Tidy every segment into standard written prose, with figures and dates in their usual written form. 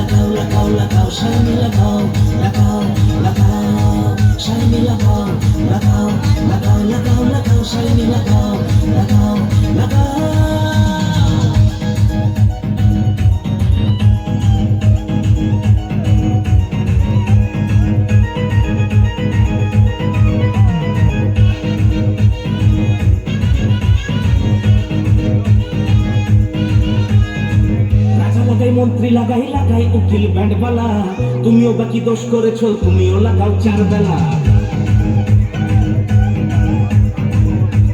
লাগাও লাগাও লাগাও শাইনি লাগাও লাগাও লাগাও শাইনি লাগাও লাগাও লাগাও লাগাও লাগাও শাইনি লাগাও লাগাও লাগাও মন্ত্রী লাগাই লাগাই উকিল ব্যান্ডবালা তুমিও বাকি দোষ করেছো তুমিও লাগাও চার বেলা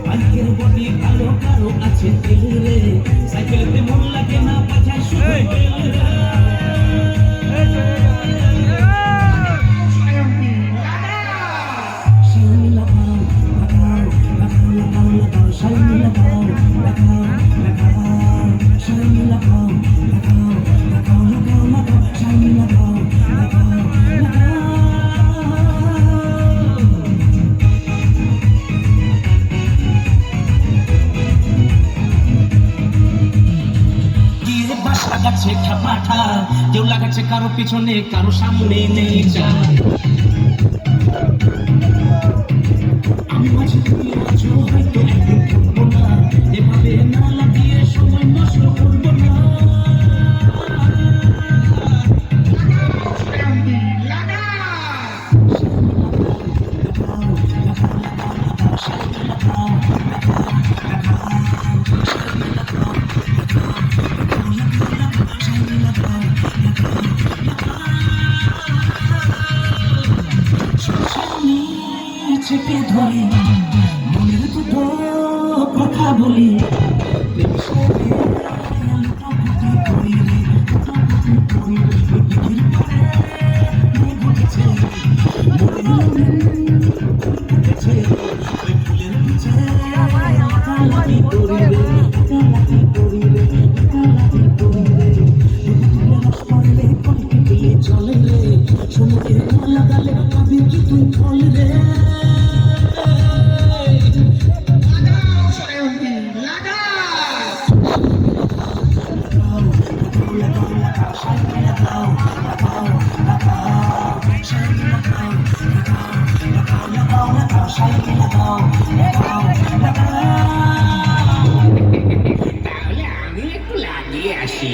বাইকের বডি ভালো কারো আছে তেল রে সাইকেলেতে মন লাগে না বাজায় শুধু শাইনি লাগাও লাগাও লাগাও লাগাও লাগাও শাইনি লাগাও লাগাও লাগাও শাইনি লাগাও লাগাচ্ছে ঠাপাঠা কেউ লাগাচ্ছে কারো পিছনে কারো সামনে নেই যা আমি মাঝে তুমি আছো হয়তো একদিন থাকবো না এভাবে না লাগিয়ে সময় নষ্ট করবো না চেপে ধরে মনের দুটো কথা বলি চলে রে সমুদ্রে লাগালে কবি কি তুই ফল রে তাহলে আমি একটু লাগিয়ে আসি